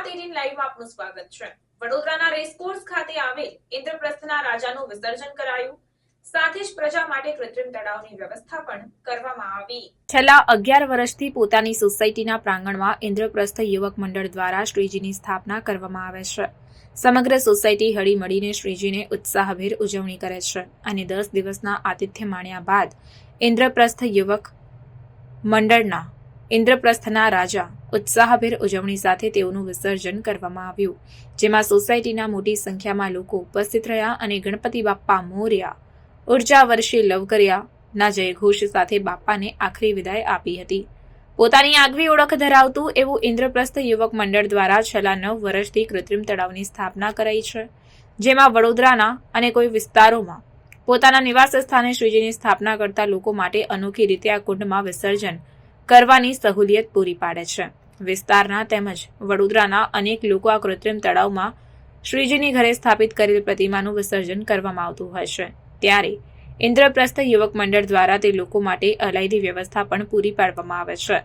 ગુજરાત 18 લાઈવમાં આપનું સ્વાગત છે। વડોદરાના રેસકોર્સ ખાતે આવેલ ઇન્દ્રપ્રસ્થના રાજાનું વિસર્જન કરાયું, સાથે જ પ્રજા માટે કૃત્રિમ તળાવની વ્યવસ્થા પણ કરવામાં આવી। છેલ્લા 11 વર્ષથી પોતાની સોસાયટીના પ્રાંગણમાં ઇન્દ્રપ્રસ્થ યુવક મંડળ દ્વારા શ્રીજીની સ્થાપના કરવામાં આવે છે। સમગ્ર સોસાયટી હળી મળીને શ્રીજીને ઉત્સાહભેર ઉજવણી કરે છે અને 10 દિવસના આતિથ્ય માણ્યા બાદ ઇન્દ્રપ્રસ્થ યુવક મંડળના ઇન્દ્રપ્રસ્થના રાજા ઉત્સાહભેર ઉજવણી સાથે તેઓનું વિસર્જન કરવામાં આવ્યું, જેમાં સોસાયટીના મોટી સંખ્યામાં લોકો ઉપસ્થિત રહ્યા અને ગણપતિ બાપ્પા મોર્યા, ઉર્જા વર્ષી લવકરિયા ના જયઘોષ સાથે બાપ્પાને આખરી વિદાય આપી હતી। પોતાની આગવી ઓળખ ધરાવતું એવું ઇન્દ્રપ્રસ્થ યુવક મંડળ દ્વારા છેલ્લા 9 વર્ષથી કૃત્રિમ તળાવની સ્થાપના કરાઈ છે, જેમાં વડોદરાના અને કોઈ વિસ્તારોમાં પોતાના નિવાસ સ્થાને શ્રીજીની સ્થાપના કરતા લોકો માટે અનોખી રીતે આ કુંડમાં વિસર્જન કરવાની સહુલિયત પૂરી પાડે છે। વિસ્તારના તેમજ વડોદરાના અનેક લોકો આ કૃત્રિમ તળાવમાં શ્રીજીની ઘરે સ્થાપિત કરેલ પ્રતિમાનું વિસર્જન કરવામાં આવતું હોય છે, ત્યારે ઇન્દ્રપ્રસ્થ યુવક મંડળ દ્વારા તે લોકો માટે અલાયદી વ્યવસ્થા પણ પૂરી પાડવામાં આવે છે।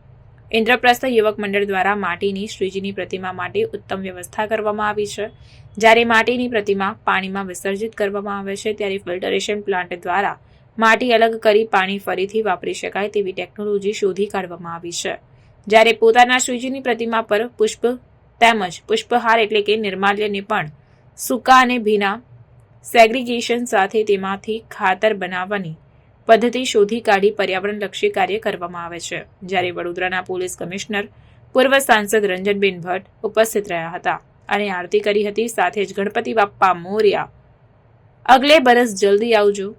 ઇન્દ્રપ્રસ્થ યુવક મંડળ દ્વારા માટીની શ્રીજીની પ્રતિમા માટે ઉત્તમ વ્યવસ્થા કરવામાં આવી છે। જ્યારે માટીની પ્રતિમા પાણીમાં વિસર્જિત કરવામાં આવે છે, ત્યારે ફિલ્ટરેશન પ્લાન્ટ દ્વારા માટી અલગ કરી પાણી ફરીથી વાપરી શકાય તેવી ટેકનોલોજી શોધી કાઢવામાં આવી છે। જ્યારે પોતાના શ્રીજીની પ્રતિમા પર પુષ્પ તેમજ પુષ્પહાર એટલે કે નિર્માલ્યને પણ સૂકા અને ભીના સેગ્રીગેશન સાથે તેમાંથી ખાતર બનાવવાની પદ્ધતિ શોધી કાઢી પર્યાવરણલક્ષી કાર્ય કરવામાં આવે છે। જ્યારે વડોદરાના પોલીસ કમિશનર પૂર્વ સાંસદ રંજનબેન ભટ્ટ ઉપસ્થિત રહ્યા હતા અને આરતી કરી હતી। સાથે જ ગણપતિ બાપ્પા મોર્યા, અગલે બરસ જલ્દી આવજો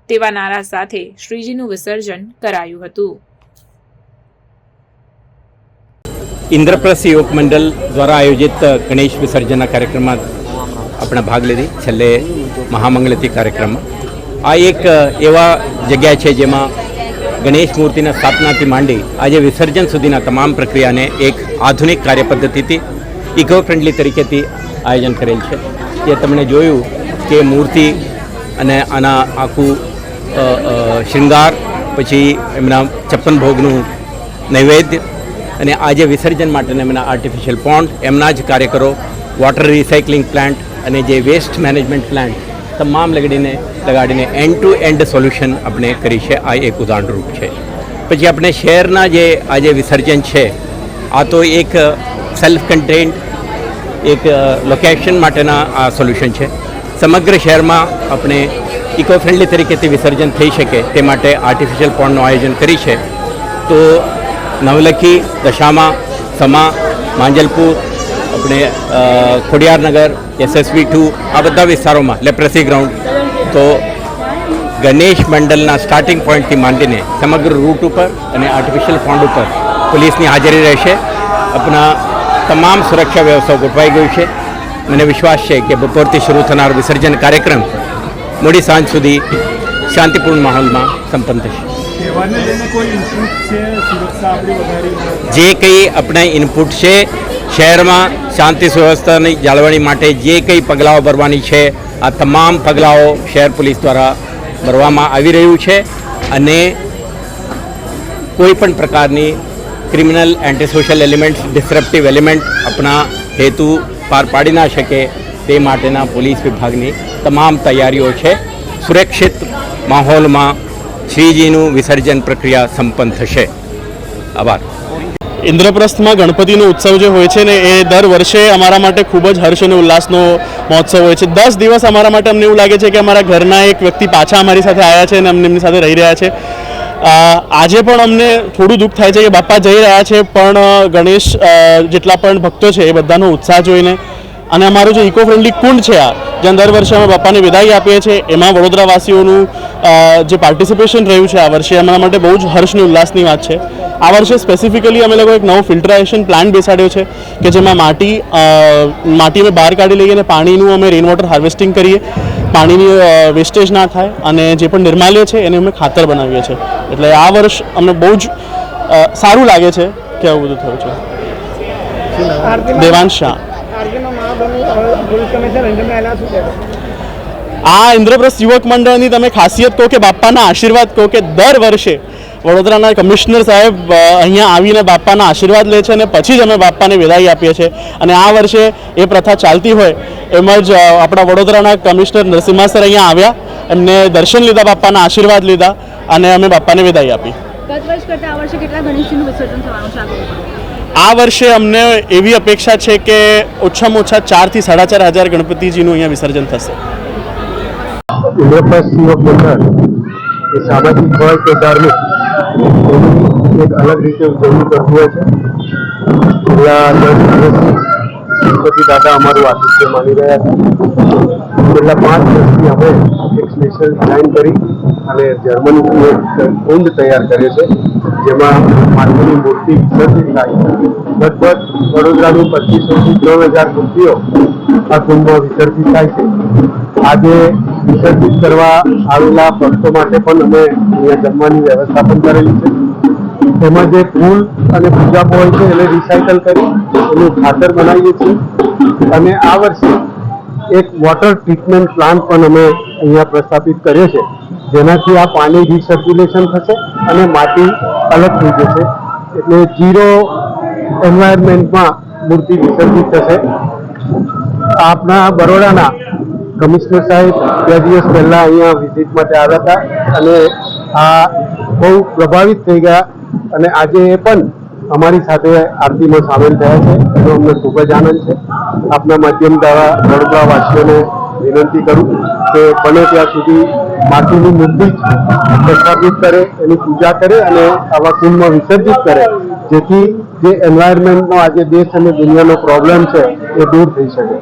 તેવા નારા સાથે શ્રીજીનું વિસર્જન કરાયું હતું। ઇન્દ્રપ્રસ્થ યુવક મંડળ દ્વારા આયોજિત ગણેશ વિસર્જનના કાર્યક્રમમાં આપણે ભાગ લીધી છેલ્લે મહામંગલતી કાર્યક્રમમાં। આ એક એવા જગ્યા છે જેમાં ગણેશ મૂર્તિના સ્થાપનાથી માંડી આજે વિસર્જન સુધીના તમામ પ્રક્રિયાને એક આધુનિક કાર્યપદ્ધતિથી ઇકો ફ્રેન્ડલી તરીકેથી આયોજન કરેલ છે। જે તમને જોયું કે મૂર્તિ અને આના આખું શૃંગાર, પછી એમના 56 ભોગનું નૈવેદ્ય અને આજે વિસર્જન માટેના એમના આર્ટિફિશિયલ પોન્ડ, એમના જ કાર્યકરો, વોટર રિસાયકલિંગ પ્લાન્ટ અને જે વેસ્ટ મેનેજમેન્ટ પ્લાન્ટ તમામ લગાડીને એન્ડ ટુ એન્ડ સોલ્યુશન આપણે કરી છે। આ એક ઉદાહરણરૂપ છે। પછી આપણે શહેરના જે આજે વિસર્જન છે, આ તો એક સેલ્ફ કન્ટેન્ડ એક લોકેશન માટેના આ સોલ્યુશન છે। સમગ્ર શહેરમાં આપણે ઇકો ફ્રેન્ડલી તરીકેથી વિસર્જન થઈ શકે તે માટે આર્ટિફિશિયલ પોન્ડનું આયોજન કરી છે। તો નવલખી, દશામા, સમા, માંજલપુર, આપણે ખોડિયારનગર, SSV2 આ બધા વિસ્તારોમાં લેપ્રસી ગ્રાઉન્ડ, તો ગણેશ મંડળના સ્ટાર્ટિંગ પોઈન્ટથી માંડીને સમગ્ર રૂટ ઉપર અને આર્ટિફિશિયલ પોન્ડ ઉપર પોલીસની હાજરી રહેશે। આપણા તમામ સુરક્ષા વ્યવસ્થા ગોઠવાઈ ગઈ છે। મને વિશ્વાસ છે કે બપોરથી શરૂ થનાર વિસર્જન કાર્યક્રમ મોડી સાંજ સુધી શાંતિપૂર્ણ માહોલમાં સંપન્ન થશે। જે કંઈ આપણા ઇનપુટ છે, શહેરમાં શાંતિ સુવ્યવસ્થાની જાળવણી માટે જે કંઈ પગલાઓ ભરવાની છે, આ તમામ પગલાઓ શહેર પોલીસ દ્વારા ભરવામાં આવી રહ્યું છે અને કોઈ પણ પ્રકારની criminal, anti social elements, disruptive element આપણા હેતુ પાર પાડી ના શકે તે માટેના પોલીસ વિભાગની તમામ તૈયારીઓ છે। સુરક્ષિત માહોલમાં શ્રીજીનું વિસર્જન પ્રક્રિયા સંપન્ન થશે। આભાર। ઇન્દ્રપ્રસ્થમાં ગણપતિનો ઉત્સવ જે હોય છે ને એ દર વર્ષે અમારા માટે ખૂબ જ હર્ષ અને ઉલ્લાસનો મહોત્સવ હોય છે। 10 દિવસ અમારા માટે અમને એવું લાગે છે કે અમારા ઘરના એક વ્યક્તિ પાછા અમારી સાથે આવ્યા છે અને અમને એમની સાથે રહી રહ્યા છે। આજે પણ અમને થોડું દુઃખ થાય છે કે બાપા જઈ રહ્યા છે, પણ ગણેશ જેટલા પણ ભક્તો છે એ બધાનો ઉત્સાહ જોઈને અને અમારું જે ઇકો ફ્રેન્ડલી કુંડ છે આ જ્યાં દર વર્ષે અમે બાપાને વિદાય આપીએ છીએ, એમાં વડોદરાવાસીઓનું જે પાર્ટિસિપેશન રહ્યું છે આ વર્ષે અમારા માટે બહુ જ હર્ષ અને ઉલ્લાસની વાત છે। આ વર્ષે સ્પેસિફિકલી અમે લોકો એક નવો ફિલ્ટરેશન પ્લાન્ટ બેસાડ્યો છે કે જેમાં માટી અમે બહાર કાઢી લઈએ અને પાણીનું અમે રેઇન વોટર હાર્વેસ્ટિંગ કરીએ, પાણીની વેસ્ટેજ ના થાય અને જે પણ નિર્માલ્ય છે એને અમે ખાતર બનાવીએ છીએ। એટલે આ વર્ષ અમને બહુ જ સારું લાગે છે કે આવું બધું થયું છે। દેવાંશ શાહ। આ ઇન્દ્રપ્રસ્થ યુવક મંડળની તમે ખાસિયત કહો કે બાપાના આશીર્વાદ કહો કે દર વર્ષે વડોદરાના કમિશનર સાહેબ અહીંયા આવીને બાપાના આશીર્વાદ લે છે અને પછી જ અમે બાપાને વિદાય આપીએ છીએ અને આ વર્ષે એ પ્રથા ચાલતી હોય એમ જ આપણા વડોદરાના કમિશનર નરસિમ્હા સર અહીંયા આવ્યા, એમને દર્શન લીધા, બાપાના આશીર્વાદ લીધા અને અમે બાપાને વિદાય આપી. ગત વર્ષ કરતાં આ વર્ષે કેટલા ગણેશજીનું વિસર્જન થવાનું છે આગળ? આ વર્ષે અમને એવી અપેક્ષા છે કે ઓછામાં ઓછા 4,000 થી 4,500 ગણપતિજીનું અહીંયા વિસર્જન થશે. ઇન્દ્રપ્રસ્થ યુવક મંડળ એ સામાજિક હોય કે ધાર્મિક એની એક અલગ રીતે ઉજવણી કરતું હોય છે. છેલ્લા 10 દિવસથી ગણપતિ દાદા અમારું આતિથ્ય માની રહ્યા છે. છેલ્લા 5 વર્ષથી અમે એક સ્પેશિયલ ડિઝાઇન કરી અને જર્મનીથી એક કુંડ તૈયાર કર્યો છે, જેમાં માટીની મૂર્તિ વિસર્જિત થાય છે. લગભગ વડોદરાની 2500 થી 3000 મૂર્તિઓ આ કુંડમાં વિસર્જિત થાય છે. આજે વિસર્જિત કરવા આવેલા ભક્તો માટે પણ અમે અહીંયા જમવાની વ્યવસ્થા પણ કરેલી છે. તેમાં જે ફૂલ અને પૂજાપો હોય છે એને રિસાયકલ કરી એનું ખાતર બનાવીએ છીએ અને આ વર્ષે એક વોટર ટ્રીટમેન્ટ પ્લાન્ટ પણ અમે અહીંયા પ્રસ્થાપિત કર્યો છે, જેનાથી આ પાણી રિસર્ક્યુલેશન થશે અને માટી અલગ થઈ જશે, એટલે ઝીરો એન્વાયરમેન્ટમાં મૂર્તિ વિસર્જિત થશે. આપણા બરોડાના કમિશનર સાહેબ 2 દિવસ પહેલાં અહીંયા વિઝિટ માટે આવ્યા હતા અને આ બહુ પ્રભાવિત થઈ ગયા અને આજે એ પણ અમારી સાથે આરતીમાં સામેલ થયા છે, એનો અમને ખૂબ જ આનંદ છે. આપના માધ્યમ દ્વારા વડોદરાવાસીઓને વિનંતી કરું કે બને ત્યાં સુધી માટીની મૂર્તિ પ્રસ્થાપિત કરે, એની પૂજા કરે અને આવા કુંડમાં વિસર્જિત કરે, જેથી જે એન્વાયરમેન્ટનો આજે દેશ અને દુનિયાનો પ્રોબ્લેમ છે એ દૂર થઈ શકે.